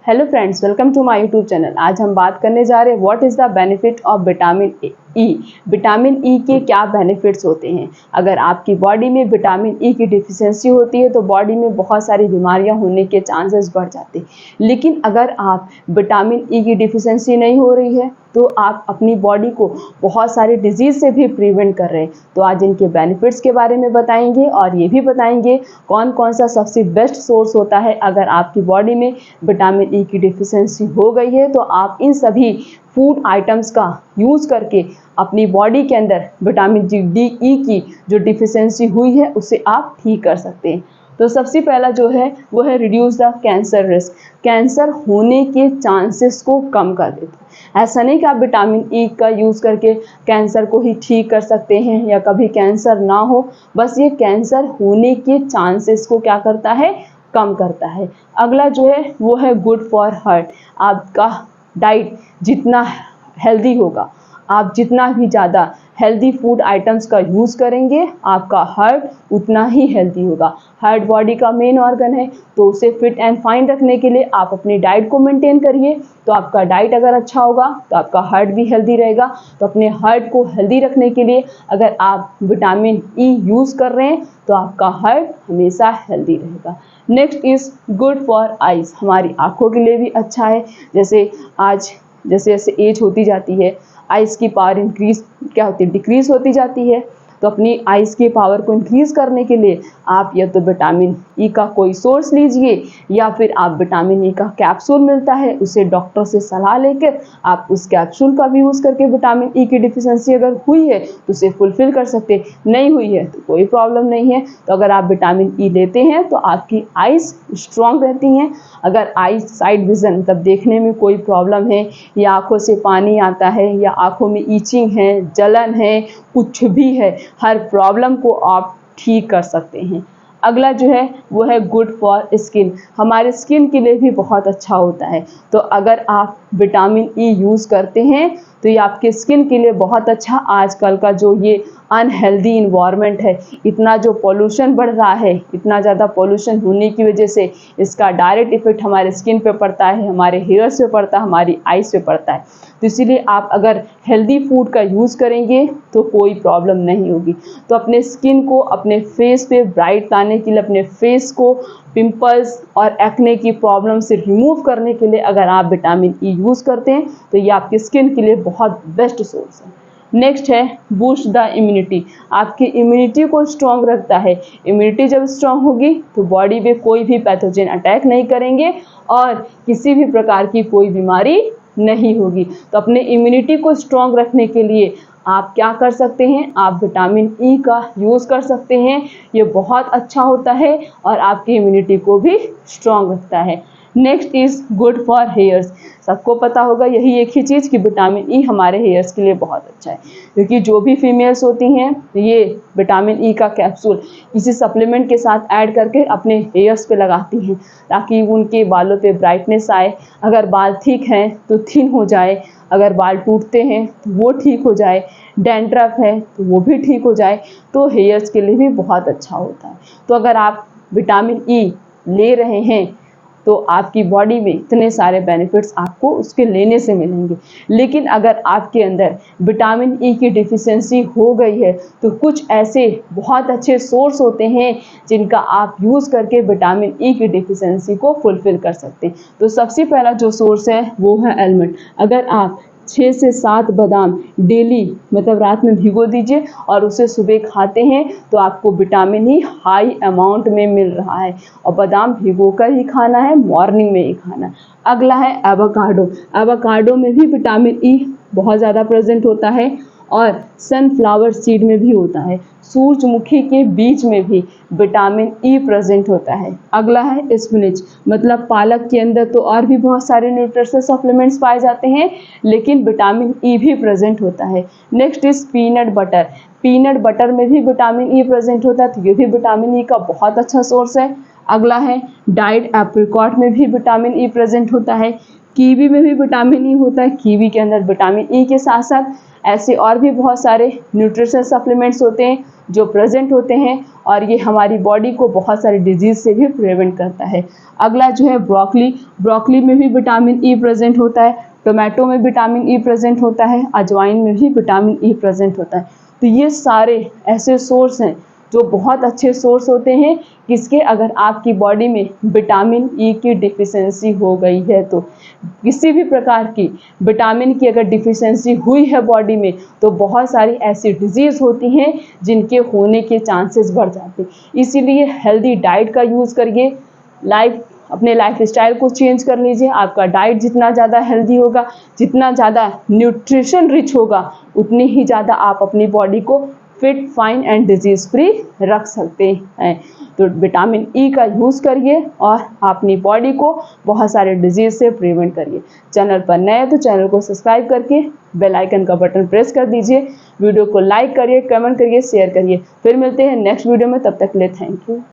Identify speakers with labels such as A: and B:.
A: Hello friends, welcome to my YouTube channel. आज हम बात करने जा रहे हैं what is the benefit of vitamin E. Vitamin E के क्या बेनिफिट्स होते हैं। अगर आपकी बॉडी में विटामिन ई की डिफिशियंसी होती है तो बॉडी में बहुत सारी बीमारियां होने के चांसेस बढ़ जाते हैं। लेकिन अगर आप विटामिन ई की डिफिशियंसी नहीं हो रही है तो आप अपनी बॉडी को बहुत सारे डिजीज़ से भी प्रिवेंट कर रहे हैं। तो आज इनके बेनिफिट्स के बारे में बताएंगे और ये भी बताएंगे कौन कौन सा सबसे बेस्ट सोर्स होता है। अगर आपकी बॉडी में विटामिन ई की डिफिशियंसी हो गई है तो आप इन सभी फूड आइटम्स का यूज़ करके अपनी बॉडी के अंदर विटामिन डी ई की जो डिफिशियंसी हुई है उसे आप ठीक कर सकते हैं। तो सबसे पहला जो है वो है reduce the cancer risk. Cancer होने के चांसेस को कम कर देता है। ऐसा नहीं कि आप विटामिन ई का यूज़ करके कैंसर को ही ठीक कर सकते हैं या कभी कैंसर ना हो, बस ये कैंसर होने के चांसेस को क्या करता है, कम करता है। अगला जो है वो है गुड फॉर हार्ट। आपका डाइट जितना हेल्दी होगा, आप जितना भी ज़्यादा हेल्दी फूड आइटम्स का यूज़ करेंगे, आपका हार्ट उतना ही हेल्दी होगा। हार्ट बॉडी का मेन ऑर्गन है, तो उसे फिट एंड फाइन रखने के लिए आप अपनी डाइट को मेंटेन करिए। तो आपका डाइट अगर अच्छा होगा तो आपका हार्ट भी हेल्दी रहेगा। तो अपने हार्ट को हेल्दी रखने के लिए अगर आप विटामिन ई यूज़ कर रहे हैं तो आपका हार्ट हमेशा हेल्दी रहेगा। Next is good for eyes. हमारी आँखों के लिए भी अच्छा है। जैसे जैसे एज होती जाती है, आइज़ की पावर डिक्रीज़ होती जाती है। तो अपनी आइज़ की पावर को इंक्रीज़ करने के लिए आप या तो विटामिन ई का कोई सोर्स लीजिए या फिर आप विटामिन ई का कैप्सूल मिलता है, उसे डॉक्टर से सलाह लेकर आप उस कैप्सूल का भी यूज़ करके विटामिन ई की डिफिशियंसी अगर हुई है तो उसे फुलफ़िल कर सकते हैं। नहीं हुई है तो कोई प्रॉब्लम नहीं है। तो अगर आप विटामिन ई लेते हैं तो आपकी आइज़ स्ट्रॉन्ग रहती हैं। अगर आइज़ साइड विज़न मतलब देखने में कोई प्रॉब्लम है या आँखों से पानी आता है या आँखों में ईचिंग है, जलन है, कुछ भी है, हर प्रॉब्लम को आप ठीक कर सकते हैं। अगला जो है वो है गुड फॉर स्किन। हमारे स्किन के लिए भी बहुत अच्छा होता है। तो अगर आप विटामिन ई यूज़ करते हैं तो ये आपके स्किन के लिए बहुत अच्छा। आजकल का जो ये अनहेल्दी इन्वायरमेंट है, इतना जो पोल्यूशन बढ़ रहा है, इतना ज़्यादा पोल्यूशन होने की वजह से इसका डायरेक्ट इफेक्ट हमारे स्किन पे पड़ता है, हमारे हेयर्स पे पड़ता है, हमारी आइज़ पे पड़ता है। तो इसीलिए आप अगर हेल्दी फूड का यूज़ करेंगे तो कोई प्रॉब्लम नहीं होगी। तो अपने स्किन को अपने फेस पे ब्राइट लाने के लिए, अपने फेस को पिंपल्स और एक्ने की प्रॉब्लम से रिमूव करने के लिए अगर आप विटामिन ई यूज़ करते हैं तो ये आपकी स्किन के लिए बहुत बेस्ट सोर्स है। नेक्स्ट है बूस्ट द इम्यूनिटी। आपकी इम्यूनिटी को स्ट्रॉन्ग रखता है। इम्यूनिटी जब स्ट्रॉन्ग होगी तो बॉडी में कोई भी पैथोजन अटैक नहीं करेंगे और किसी भी प्रकार की कोई बीमारी नहीं होगी। तो अपने इम्यूनिटी को स्ट्रॉन्ग रखने के लिए आप क्या कर सकते हैं, आप विटामिन ई का यूज़ कर सकते हैं। ये बहुत अच्छा होता है और आपकी इम्यूनिटी को भी स्ट्रॉन्ग रखता है। Next is good for hairs. सबको पता होगा यही एक ही चीज़ कि विटामिन ई हमारे हेयर्स के लिए बहुत अच्छा है, क्योंकि जो भी फीमेल्स होती हैं ये विटामिन ई का कैप्सूल किसी सप्लीमेंट के साथ ऐड करके अपने हेयर्स पे लगाती हैं ताकि उनके बालों पे ब्राइटनेस आए। अगर बाल थिक हैं तो थिन हो जाए, अगर बाल टूटते हैं तो वो ठीक हो जाए, डैंड्रफ है तो वो भी ठीक हो जाए। तो हेयर्स के लिए भी बहुत अच्छा होता है। तो अगर आप विटामिन ई ले रहे हैं तो आपकी बॉडी में इतने सारे बेनिफिट्स आपको उसके लेने से मिलेंगे। लेकिन अगर आपके अंदर विटामिन ई की डिफिशियंसी हो गई है तो कुछ ऐसे बहुत अच्छे सोर्स होते हैं जिनका आप यूज़ करके विटामिन ई की डिफिशियंसी को फुलफ़िल कर सकते हैं। तो सबसे पहला जो सोर्स है वो है आलमंड। अगर आप 6 से 7 बादाम डेली मतलब रात में भिगो दीजिए और उसे सुबह खाते हैं तो आपको विटामिन ई हाई अमाउंट में मिल रहा है। और बादाम भिगोकर ही खाना है, मॉर्निंग में ही खाना। अगला है एवोकाडो। एवोकाडो में भी विटामिन ई बहुत ज़्यादा प्रेजेंट होता है और सनफ्लावर सीड में भी होता है। सूरजमुखी के बीज में भी विटामिन ई प्रेजेंट होता है। अगला है स्पिनच मतलब पालक के अंदर तो और भी बहुत सारे न्यूट्रिशनल सप्लीमेंट्स पाए जाते हैं, लेकिन विटामिन ई भी प्रेजेंट होता है। Next is peanut butter. Peanut butter में भी विटामिन ई प्रेजेंट होता है, तो ये भी विटामिन ई का बहुत अच्छा सोर्स है। अगला है डाइड एप्रिकॉट में भी विटामिन ई प्रेजेंट होता है। कीवी में भी विटामिन ई होता है। कीवी के अंदर विटामिन ई के साथ साथ ऐसे और भी बहुत सारे न्यूट्रिशन सप्लीमेंट्स होते हैं जो प्रेजेंट होते हैं और ये हमारी बॉडी को बहुत सारे डिजीज से भी प्रिवेंट करता है। अगला जो है ब्रोकली, ब्रोकली में भी विटामिन ई प्रेजेंट होता है, टोमेटो में विटामिन ई प्रेजेंट होता है, अजवाइन में भी विटामिन ई प्रेजेंट होता है। तो ये सारे ऐसे सोर्स हैं जो बहुत अच्छे सोर्स होते हैं किसके, अगर आपकी बॉडी में विटामिन ई की डिफिशियंसी हो गई है तो किसी भी प्रकार की विटामिन की अगर डिफिशियंसी हुई है बॉडी में तो बहुत सारी ऐसी डिजीज़ होती हैं जिनके होने के चांसेस बढ़ जाते हैं। इसीलिए हेल्दी डाइट का यूज़ करिए, अपने लाइफ स्टाइल को चेंज कर लीजिए। आपका डाइट जितना ज़्यादा हेल्दी होगा, जितना ज़्यादा न्यूट्रिशन रिच होगा, उतनी ही ज़्यादा आप अपनी बॉडी को fit, fine and disease free रख सकते हैं। तो विटामिन ई का यूज़ करिए और अपनी बॉडी को बहुत सारे डिजीज़ से प्रिवेंट करिए। चैनल पर नए हैं तो चैनल को सब्सक्राइब करके बेल आइकन का बटन प्रेस कर दीजिए। वीडियो को लाइक करिए, कमेंट करिए, शेयर करिए। फिर मिलते हैं नेक्स्ट वीडियो में, तब तक के लिए थैंक यू।